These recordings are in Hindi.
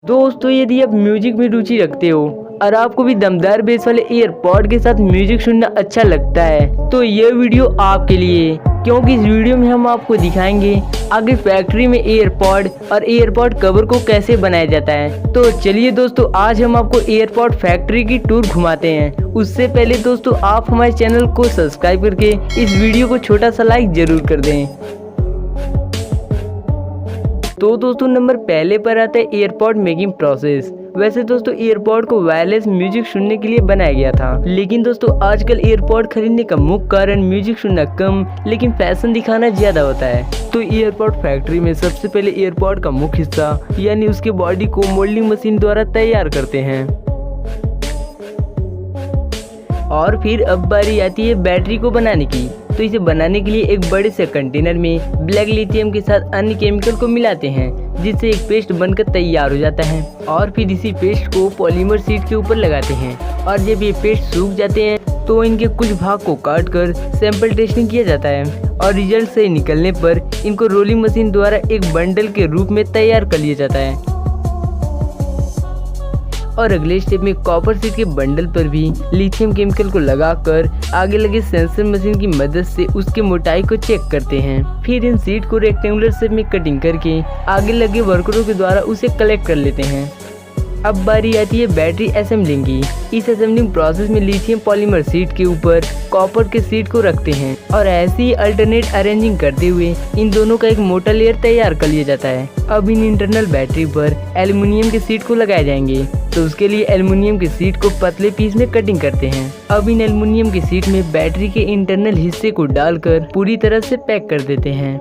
दोस्तों यदि आप म्यूजिक में रुचि रखते हो और आपको भी दमदार बेस वाले ईयरपॉड के साथ म्यूजिक सुनना अच्छा लगता है तो ये वीडियो आपके लिए है, क्योंकि इस वीडियो में हम आपको दिखाएंगे आगे फैक्ट्री में ईयरपॉड और ईयरपॉड कवर को कैसे बनाया जाता है। तो चलिए दोस्तों, आज हम आपको ईयरपॉड फैक्ट्री की टूर घुमाते हैं। उससे पहले दोस्तों, आप हमारे चैनल को सब्सक्राइब करके इस वीडियो को छोटा सा लाइक जरूर कर दें। तो दोस्तों, नंबर पहले पर आता है ईयरपॉड मेकिंग प्रोसेस। वैसे दोस्तों, ईयरपॉड को वायरलेस म्यूजिक सुनने के लिए बनाया गया था, लेकिन दोस्तों आजकल ईयरपॉड खरीदने का मुख्य कारण म्यूजिक सुनना कम लेकिन फैशन दिखाना ज्यादा होता है। तो ईयरपॉड फैक्ट्री में सबसे पहले ईयरपॉड का मुख्य हिस्सा यानी उसके बॉडी को मोल्डिंग मशीन द्वारा तैयार करते हैं और फिर अब बारी आती है बैटरी को बनाने की। तो इसे बनाने के लिए एक बड़े से कंटेनर में ब्लैक लिथियम के साथ अन्य केमिकल को मिलाते हैं, जिससे एक पेस्ट बनकर तैयार हो जाता है और फिर इसी पेस्ट को पॉलीमर शीट के ऊपर लगाते हैं। और जब ये पेस्ट सूख जाते हैं तो इनके कुछ भाग को काट कर सैंपल टेस्टिंग किया जाता है और रिजल्ट सही निकलने पर इनको रोलिंग मशीन द्वारा एक बंडल के रूप में तैयार कर लिया जाता है। और अगले स्टेप में कॉपर शीट के बंडल पर भी लिथियम केमिकल को लगाकर आगे लगे सेंसर मशीन की मदद से उसकी मोटाई को चेक करते हैं। फिर इन शीट को रेक्टेंगुलर शेप में कटिंग करके आगे लगे वर्करों के द्वारा उसे कलेक्ट कर लेते हैं। अब बारी आती है बैटरी असेंबलिंग की। इस असेंबलिंग प्रोसेस में लिथियम पॉलीमर शीट के ऊपर कॉपर के शीट को रखते हैं और ऐसे ही अल्टरनेट अरेंजिंग करते हुए इन दोनों का एक मोटा लेयर तैयार कर लिया जाता है। अब इन इंटरनल बैटरी पर एल्युमिनियम के शीट को लगाए जाएंगे, तो उसके लिए एल्युमिनियम के शीट को पतले पीस में कटिंग करते हैं। अब इन एल्युमिनियम के शीट में बैटरी के इंटरनल हिस्से को डालकर पूरी तरह से पैक कर देते हैं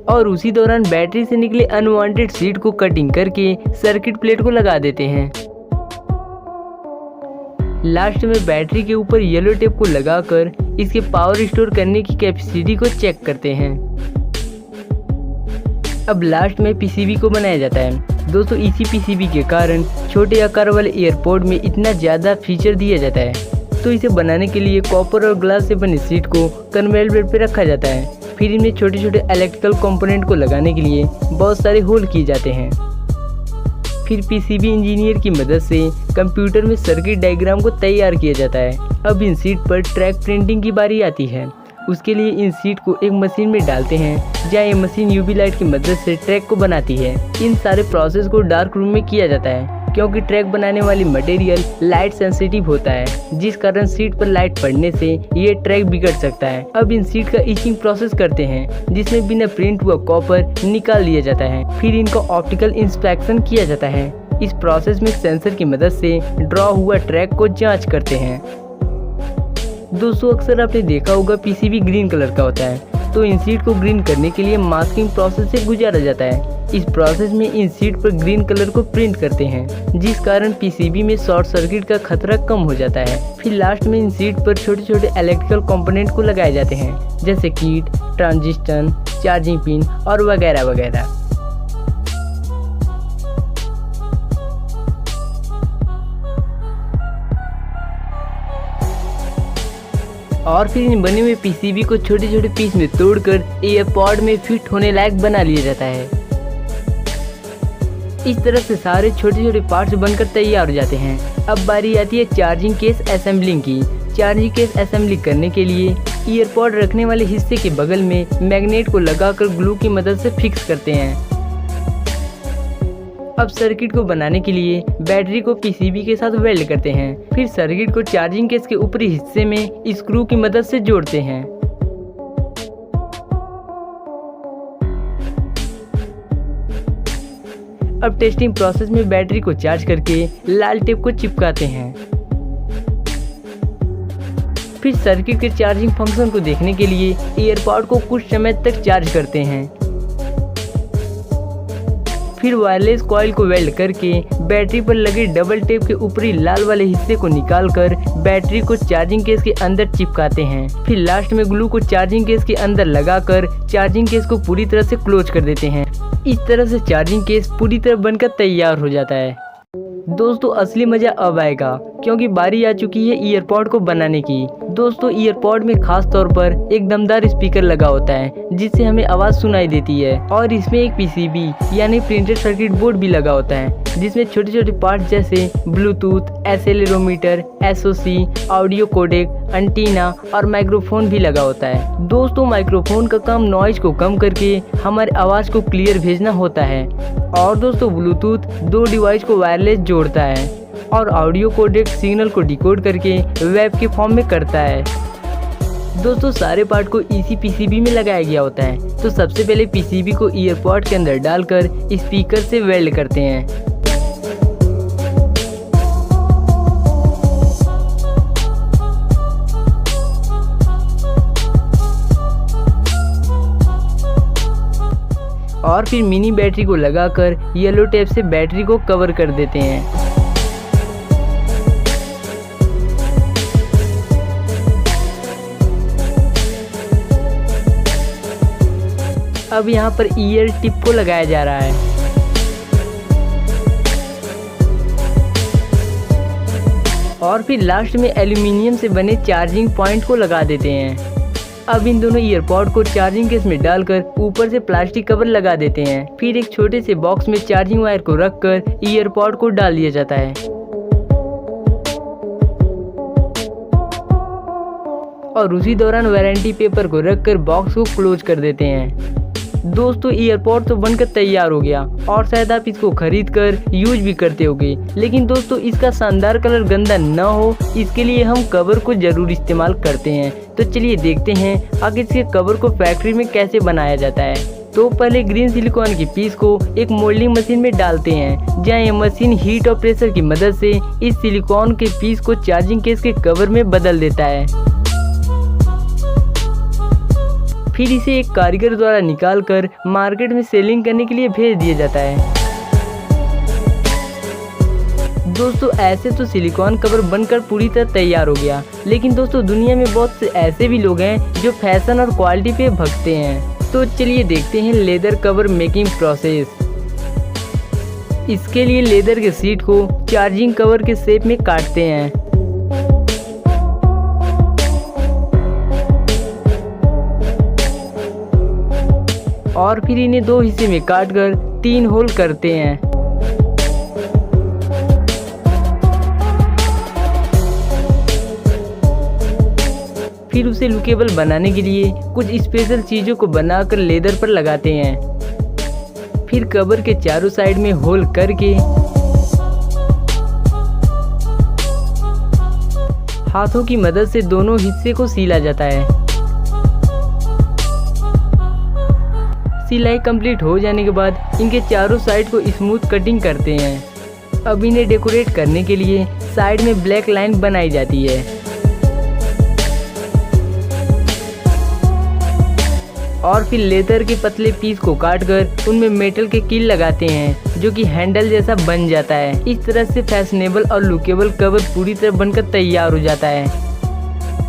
और उसी दौरान बैटरी से निकले अनवांटेड शीट को कटिंग करके सर्किट प्लेट को लगा देते हैं। लास्ट में बैटरी के ऊपर येलो टेप को लगाकर इसके पावर स्टोर करने की कैपेसिटी को चेक करते हैं। अब लास्ट में पीसीबी को बनाया जाता है। दोस्तों इसी पीसीबी के कारण छोटे आकार वाले ईयरपॉड में इतना ज़्यादा फीचर दिया जाता है। तो इसे बनाने के लिए कॉपर और ग्लास से बनी शीट को कन्वेयर बेल्ट पर रखा जाता है। फिर इनमें छोटे छोटे इलेक्ट्रिकल कंपोनेंट को लगाने के लिए बहुत सारे होल किए जाते हैं। फिर पीसीबी इंजीनियर की मदद से कंप्यूटर में सर्किट डायग्राम को तैयार किया जाता है। अब इन शीट पर ट्रैक प्रिंटिंग की बारी आती है। उसके लिए इन शीट को एक मशीन में डालते हैं, जहाँ ये मशीन यूवी लाइट की मदद से ट्रैक को बनाती है। इन सारे प्रोसेस को डार्क रूम में किया जाता है, क्योंकि ट्रैक बनाने वाली मटेरियल लाइट सेंसिटिव होता है, जिस कारण शीट पर लाइट पड़ने से ये ट्रैक बिगड़ सकता है। अब इन शीट का इचिंग प्रोसेस करते हैं, जिसमें बिना प्रिंट हुआ कॉपर निकाल लिया जाता है। फिर इनका ऑप्टिकल इंस्पेक्शन किया जाता है। इस प्रोसेस में सेंसर की मदद से ड्रॉ हुआ ट्रैक को जांच करते हैं। दोस्तों अक्सर आपने देखा होगा पीसीबी ग्रीन कलर का होता है, तो इन शीट को ग्रीन करने के लिए मास्किंग प्रोसेस से गुजारा जाता है। इस प्रोसेस में इन शीट पर ग्रीन कलर को प्रिंट करते हैं, जिस कारण पीसीबी में शॉर्ट सर्किट का खतरा कम हो जाता है। फिर लास्ट में इन शीट पर छोटे छोटे इलेक्ट्रिकल कंपोनेंट को लगाए जाते हैं, जैसे कीट, ट्रांजिस्टर, चार्जिंग पिन और वगैरह वगैरह। और फिर इन बने हुए पीसीबी को छोटे छोटे पीस में तोड़कर ईयरपॉड में फिट होने लायक बना लिया जाता है। इस तरह से सारे छोटे छोटे पार्ट्स बनकर तैयार हो जाते हैं। अब बारी आती है चार्जिंग केस असेंबलिंग की। चार्जिंग केस असेंबली करने के लिए ईयरपॉड रखने वाले हिस्से के बगल में मैग्नेट को लगाकर ग्लू की मदद से फिक्स करते हैं। अब सर्किट को बनाने के लिए बैटरी को पीसीबी के साथ वेल्ड करते हैं। फिर सर्किट को चार्जिंग केस के ऊपरी हिस्से में स्क्रू की मदद से जोड़ते हैं। अब टेस्टिंग प्रोसेस में बैटरी को चार्ज करके लाल टेप को चिपकाते हैं। फिर सर्किट के चार्जिंग फंक्शन को देखने के लिए ईयरपॉड को कुछ समय तक चार्ज करते हैं। फिर वायरलेस कॉइल को वेल्ड करके बैटरी पर लगे डबल टेप के ऊपरी लाल वाले हिस्से को निकालकर बैटरी को चार्जिंग केस के अंदर चिपकाते हैं। फिर लास्ट में ग्लू को चार्जिंग केस के अंदर लगाकर चार्जिंग केस को पूरी तरह से क्लोज कर देते हैं। इस तरह से चार्जिंग केस पूरी तरह बनकर तैयार हो जाता है। दोस्तों असली मजा अब आएगा, क्योंकि बारी आ चुकी है ईयरपॉड को बनाने की। दोस्तों ईयरपॉड में खास तौर पर एक दमदार स्पीकर लगा होता है जिससे हमें आवाज़ सुनाई देती है, और इसमें एक पीसीबी यानी प्रिंटेड सर्किट बोर्ड भी लगा होता है जिसमें छोटे छोटे पार्ट जैसे Bluetooth, accelerometer, SoC, audio codec, antenna और माइक्रोफोन भी लगा होता है। दोस्तों माइक्रोफोन का काम नॉइज को कम करके हमारे आवाज़ को क्लियर भेजना होता है, और दोस्तों ब्लूटूथ दो डिवाइस को वायरलेस जोड़ता है, और ऑडियो कोडेक सिग्नल को डिकोड करके वेब के फॉर्म में करता है। दोस्तों सारे पार्ट को इसी पीसीबी में लगाया गया होता है। तो सबसे पहले पीसीबी को ईयरपॉड के अंदर डालकर स्पीकर से वेल्ड करते हैं। और फिर मिनी बैटरी को लगाकर येलो टेप से बैटरी को कवर कर देते हैं। अब यहाँ पर ईयर टिप को लगाया जा रहा है। और फिर लास्ट में एल्यूमिनियम से बने चार्जिंग पॉइंट को लगा देते हैं। अब इन दोनों ईयरपॉड को चार्जिंग केस में डालकर ऊपर से प्लास्टिक कवर लगा देते हैं। फिर एक छोटे से बॉक्स में चार्जिंग वायर को रखकर ईयरपॉड को डाल दिया जाता है, और उसी दौरान वारंटी पेपर को रखकर बॉक्स को क्लोज कर देते हैं। दोस्तों ईयरपॉड तो बनकर तैयार हो गया, और शायद आप इसको खरीद कर यूज भी करते होगे, लेकिन दोस्तों इसका शानदार कलर गंदा न हो इसके लिए हम कवर को जरूर इस्तेमाल करते हैं। तो चलिए देखते हैं आगे इसके कवर को फैक्ट्री में कैसे बनाया जाता है। तो पहले ग्रीन सिलिकॉन की पीस को एक मोल्डिंग मशीन में डालते हैं, जहां ये मशीन हीट और प्रेशर की मदद से इस सिलिकॉन के पीस को चार्जिंग केस के कवर में बदल देता है। फिर इसे एक कारीगर द्वारा निकालकर मार्केट में सेलिंग करने के लिए भेज दिया जाता है। दोस्तों ऐसे तो सिलिकॉन कवर बनकर पूरी तरह तैयार हो गया, लेकिन दोस्तों दुनिया में बहुत से ऐसे भी लोग हैं जो फैशन और क्वालिटी पे भगते हैं। तो चलिए देखते हैं लेदर कवर मेकिंग प्रोसेस। इसके लिए लेदर के शीट को चार्जिंग कवर के शेप में काटते हैं। और फिर इन्हें दो हिस्से में काटकर 3 होल करते हैं। फिर उसे लुकेबल बनाने के लिए कुछ स्पेशल चीजों को बनाकर लेदर पर लगाते हैं। फिर कवर के चारों साइड में होल करके हाथों की मदद से दोनों हिस्से को सीला जाता है। सिलाई कंप्लीट हो जाने के बाद इनके चारों साइड को स्मूथ कटिंग करते हैं। अब इन्हें डेकोरेट करने के लिए साइड में ब्लैक लाइन बनाई जाती है, और फिर लेदर के पतले पीस को काटकर उनमें मेटल के कील लगाते हैं जो कि हैंडल जैसा बन जाता है। इस तरह से फैशनेबल और लुकेबल कवर पूरी तरह बनकर तैयार हो जाता है।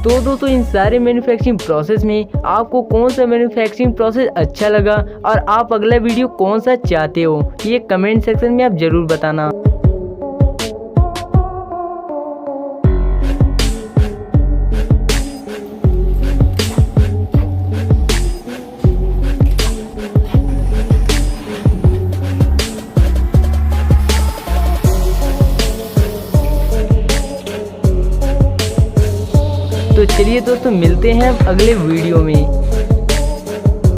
तो दोस्तों इन सारे मैन्युफैक्चरिंग प्रोसेस में आपको कौन सा मैन्युफैक्चरिंग प्रोसेस अच्छा लगा और आप अगला वीडियो कौन सा चाहते हो, ये कमेंट सेक्शन में आप जरूर बताना। तो चलिए दोस्तों मिलते हैं अगले वीडियो में।